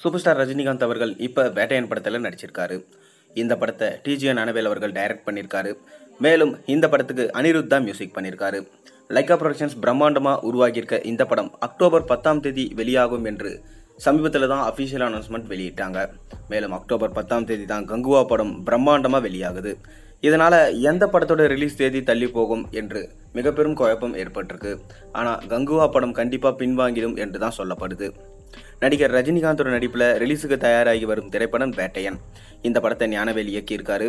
Super star Rajinikanth அவர்கள் இப்போ வேட்டையன் படத்தில் நடிச்சிருக்காரு. இந்த படத்தை டிஜிஎன் ஞானவேல் அவர்கள் டைரக்ட் பண்ணியிருக்காரு. மேலும் இந்த படத்துக்கு அனிருத் தான் மியூசிக் பண்ணியிருக்காரு. லைக்கா ப்ரொடக்ஷன்ஸ் பிரம்மாண்டமாக உருவாகியிருக்க இந்த படம் அக்டோபர் 10ஆம் தேதி வெளியாகும் என்று சமீபத்தில் தான் அஃபிஷியல் அனௌன்ஸ்மெண்ட் வெளியிட்டாங்க. மேலும் அக்டோபர் 10ஆம் தேதி தான் கங்குவா படம் பிரம்மாண்டமாக வெளியாகுது. இதனால் எந்த படத்தோட ரிலீஸ் தேதி தள்ளி போகும் என்று மிக பெரும் குழப்பம் ஏற்பட்டிருக்கு. ஆனால் கங்குவா படம் கண்டிப்பாக பின்வாங்கிடும் என்று தான் சொல்லப்படுது. நடிகர் ரஜினிகாந்தோட நடிப்பில் ரிலீஸுக்கு தயாராகி வரும் திரைப்படம் வேட்டையன். இந்த படத்தை ஞானவேல் இயக்கியிருக்காரு.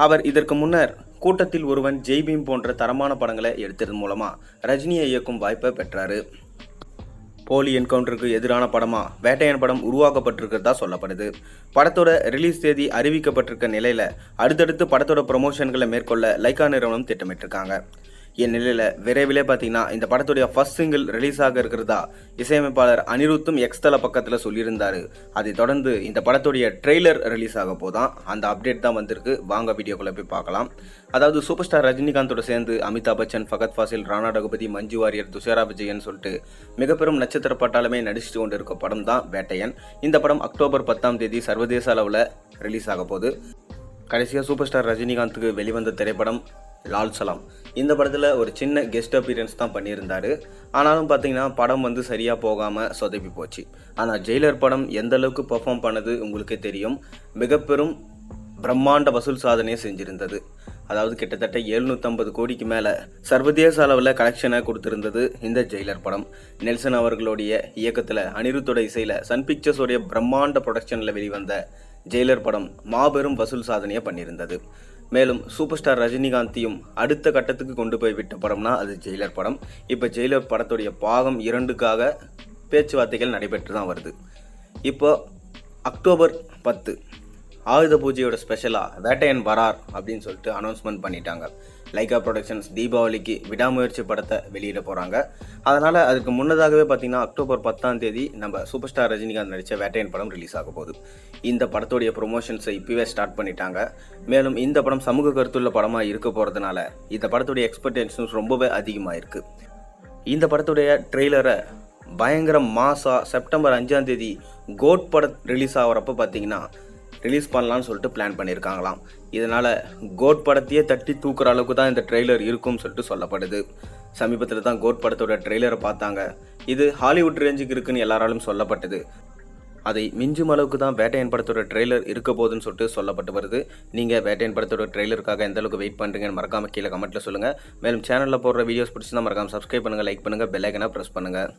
அவர் இதற்கு முன்னர் கூட்டத்தில் ஒருவன், ஜெய்பீம் போன்ற தரமான படங்களை எடுத்தது மூலமாக ரஜினியை இயக்கும் வாய்ப்பை பெற்றாரு. போலி என்கவுண்டருக்கு எதிரான படமாக வேட்டையன் படம் உருவாக்கப்பட்டிருக்கிறதா சொல்லப்படுது. படத்தோட ரிலீஸ் தேதி அறிவிக்கப்பட்டிருக்க நிலையில் அடுத்தடுத்து படத்தோட ப்ரொமோஷன்களை மேற்கொள்ள லைக்கா நிறுவனம் திட்டமிட்டிருக்காங்க. இந்நிலையில் விரைவிலே பார்த்தீங்கன்னா இந்த படத்துடைய ஃபர்ஸ்ட் சிங்கிள் ரிலீஸ் ஆக இருக்கிறதா இசையமைப்பாளர் அனிருத்தும் எக்ஸ்தல பக்கத்தில் சொல்லியிருந்தாரு. அதை தொடர்ந்து இந்த படத்துடைய ட்ரெய்லர் ரிலீஸ் ஆக போதான். அந்த அப்டேட் தான் வந்திருக்கு. வாங்க வீடியோக்குள்ள போய் பார்க்கலாம். அதாவது சூப்பர் ஸ்டார் ரஜினிகாந்தோட சேர்ந்து அமிதாப் பச்சன், ஃபகத் ஃபாசில், ராணா ரகுபதி, மஞ்சு வாரியர், துஷாரா விஜயன் சொல்லிட்டு மிக பெரும் நட்சத்திர பட்டாளமே நடிச்சுட்டு கொண்டு இருக்க படம் தான் வேட்டையன். இந்த படம் அக்டோபர் 10ஆம் தேதி சர்வதேச அளவில் ரிலீஸ் ஆக போகுது. கடைசியாக சூப்பர் ஸ்டார் ரஜினிகாந்துக்கு வெளிவந்த திரைப்படம் லால் சலாம். இந்த படத்தில் ஒரு சின்ன கெஸ்ட் அப்பியரன்ஸ் தான் பண்ணியிருந்தார். ஆனாலும் பார்த்தீங்கன்னா படம் சரியாக போகாமல் சொதப்பி போச்சு. ஆனால் ஜெயிலர் படம் எந்த அளவுக்கு பெர்ஃபார்ம் பண்ணது உங்களுக்கே தெரியும். மிக பெரும் பிரம்மாண்ட வசூல் சாதனையை செஞ்சுருந்தது. அதாவது கிட்டத்தட்ட 750 கோடிக்கு மேலே சர்வதேச அளவில் கலெக்ஷனை கொடுத்துருந்தது இந்த ஜெயிலர் படம். நெல்சன் அவர்களுடைய இயக்கத்தில் அனிருத்தோட இசையில் சன் பிக்சர்ஸோடைய பிரம்மாண்ட ப்ரொடக்ஷனில் வெளிவந்த ஜெயிலர் படம் மாபெரும் வசூல் சாதனையை பண்ணியிருந்தது. மேலும் சூப்பர் ஸ்டார் ரஜினிகாந்தையும் அடுத்த கட்டத்துக்கு கொண்டு போய் விட்ட படம்னா அது ஜெயிலர் படம். இப்போ ஜெயிலர் படத்துடைய பாகம் 2க்காக பேச்சுவார்த்தைகள் நடைபெற்று தான் வருது. இப்போ அக்டோபர் 10 ஆயுத பூஜையோட ஸ்பெஷலாக வேட்டையன் வரார் அப்படின்னு சொல்லிட்டு அனௌன்ஸ்மெண்ட் பண்ணிட்டாங்க. லைக்கா ப்ரொடக்ஷன்ஸ் தீபாவளிக்கு விடாமுயற்சி படத்தை வெளியிட போகிறாங்க. அதனால் அதுக்கு முன்னதாகவே பார்த்தீங்கன்னா அக்டோபர் 10ஆம் தேதி நம்ம சூப்பர் ஸ்டார் ரஜினிகாந்த் நடித்த வேட்டையன் படம் ரிலீஸ் ஆக போகுது. இந்த படத்துடைய ப்ரொமோஷன்ஸை இப்போவே ஸ்டார்ட் பண்ணிட்டாங்க. மேலும் இந்த படம் சமூக கருத்துள்ள படமாக இருக்க போகிறதுனால இந்த படத்துடைய எக்ஸ்பெக்டேஷன்ஸ் ரொம்பவே அதிகமாக இருக்குது. இந்த படத்துடைய ட்ரெய்லரை பயங்கர மாசாக செப்டம்பர் 5ஆம் தேதி கோட் படம் ரிலீஸ் ஆகிறப்ப பார்த்தீங்கன்னா ரிலீஸ் பண்ணலான்னு சொல்லிட்டு பிளான் பண்ணியிருக்காங்களாம். இதனால் கோட் படத்தையே தட்டி தூக்குற அளவுக்கு தான் இந்த ட்ரெய்லர் இருக்கும்னு சொல்லிட்டு சொல்லப்படுது. சமீபத்தில் தான் கோட் படத்தோட ட்ரெய்லரை பார்த்தாங்க. இது ஹாலிவுட் ரேஞ்சுக்கு இருக்குன்னு எல்லாராலும் சொல்லப்பட்டது. அதை மிஞ்சும் அளவுக்கு தான் வேட்டையன் படத்தோட ட்ரெய்லர் இருக்க போகுதுன்னு சொல்லிட்டு சொல்லப்பட்டு வருது. நீங்கள் வேட்டையன் படத்தோட ட்ரெய்லருக்காக எந்த அளவுக்கு வெயிட் பண்ணுறீங்கன்னு மறக்காமல் கீழே கமெண்ட்டில் சொல்லுங்கள். மேலும் சேனலில் போடுற வீடியோஸ் பிடிச்சிருந்தா மறக்காமல் சப்ஸ்கிரைப் பண்ணுங்கள், லைக் பண்ணுங்கள், பெல் ஐக்கனை ப்ரெஸ் பண்ணுங்கள்.